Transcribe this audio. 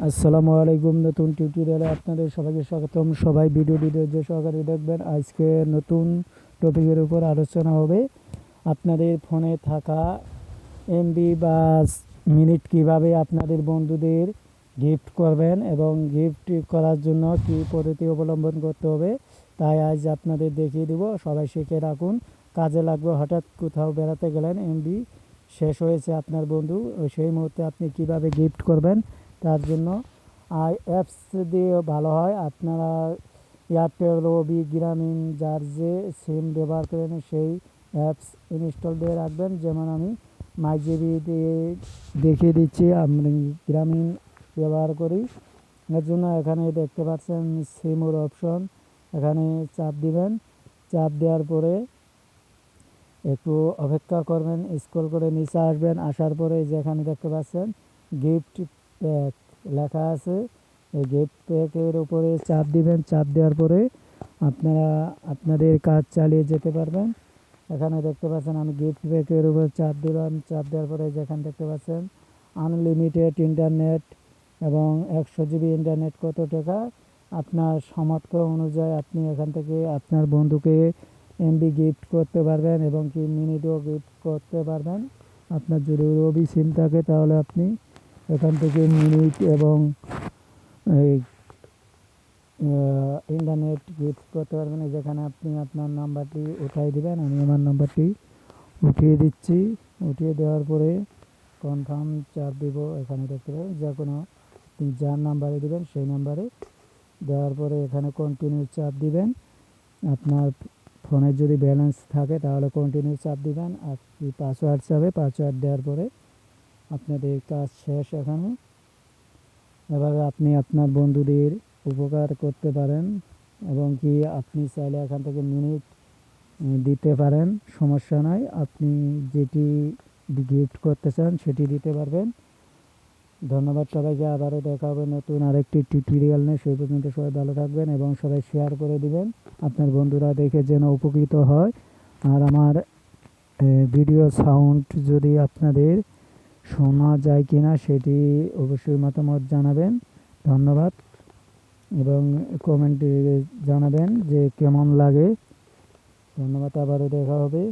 আসসালামু আলাইকুম। নতুন টিউটোরিয়ালে আপনাদের সবাইকে স্বাগতম। সবাই ভিডিওটি ধৈর্য সহকারে দেখবেন। আজকে নতুন টপিকের উপর আলোচনা হবে। আপনাদের ফোনে থাকা এমবি বা মিনিট কিভাবে আপনাদের বন্ধুদের গিফট করবেন এবং গিফট করার জন্য কী পদ্ধতি অবলম্বন করতে হবে তাই আজ আপনাদের দেখিয়ে দেব। সবাই শিখে রাখুন, কাজে লাগবে। হঠাৎ কোথাও বেড়াতে গেলেন, এমবি শেষ হয়েছে আপনার বন্ধু, সেই মুহূর্তে আপনি কিভাবে গিফট করবেন তার জন্য অ্যাপস দিয়ে ভালো হয়। আপনারা এয়ারটেল, রবি, গ্রামীণ যার যে সিম ব্যবহার করেন সেই অ্যাপস ইনস্টল দিয়ে রাখবেন। যেমন আমি মাইজিবি দিয়ে দেখিয়ে দিচ্ছি, আমি গ্রামীণ ব্যবহার করি। এর জন্য এখানে দেখতে পাচ্ছেন সিমুর অপশন, এখানে চাপ দিবেন। চাপ দেওয়ার পরে একটু অপেক্ষা করবেন, স্ক্রল করে নিচে আসবেন। আসার পরে যেখানে দেখতে পাচ্ছেন গিফট প্যাক লেখা আছে, এই গিফট প্যাকের উপরে চাপ দিবেন। চাপ দেওয়ার পরে আপনারা আপনাদের কাজ চালিয়ে যেতে পারবেন। এখানে দেখতে পাচ্ছেন আমি গিফট প্যাকের উপর চাপ দিলাম। চাপ দেওয়ার পরে যেখানে দেখতে পাচ্ছেন আনলিমিটেড ইন্টারনেট এবং 100 জিবি ইন্টারনেট কত টাকা, আপনার সামর্থ্য অনুযায়ী আপনি এখান থেকে আপনার বন্ধুকে এমবি গিফট করতে পারবেন এবং কি মিনিটও গিফট করতে পারবেন। আপনার যদি রবি সিম থাকে তাহলে আপনি এখান থেকে মিনিট এবং এই ইন্টারনেট গিফট করতে পারবেন। যেখানে আপনি আপনার নাম্বারটি উঠাই দিবেন। আমি আমার নাম্বারটি উঠিয়ে দিচ্ছি। উঠিয়ে দেওয়ার পরে কনফার্ম চাপ দিব। এখানে দেখতে পাবেন যে কোনো আপনি যার নাম্বারে দিবেন সেই নাম্বারে দেওয়ার পরে এখানে কন্টিনিউ চাপ দিবেন। আপনার ফোনে যদি ব্যালেন্স থাকে তাহলে কন্টিনিউ চাপ দিবেন। আর কি পাসওয়ার্ড চাবে, পাসওয়ার্ড দেওয়ার পরে আপনাদের কাজ শেষ। এখানে এভাবে আপনি আপনার বন্ধুদের উপকার করতে পারেন এবং কি আপনি চাইলে এখান থেকে মিনিট দিতে পারেন, সমস্যা নাই। আপনি যেটি গিফট করতে চান সেটি দিতে পারবেন। ধন্যবাদ সবাইকে। আবারও দেখা হবে নতুন আরেকটি টিউটোরিয়াল নিয়ে। সেই পর্যন্ত সবাই ভালো থাকবেন এবং সবাই শেয়ার করে দিবেন আপনার বন্ধুরা দেখে যেন উপকৃত হয়। আর আমার ভিডিও সাউন্ড যদি আপনাদের শোনা যায় কিনা সেটি অবশ্যই মতামত জানাবেন। ধন্যবাদ এবং কমেন্টে জানাবেন যে কেমন লাগে। ধন্যবাদ, আবারও দেখা হবে।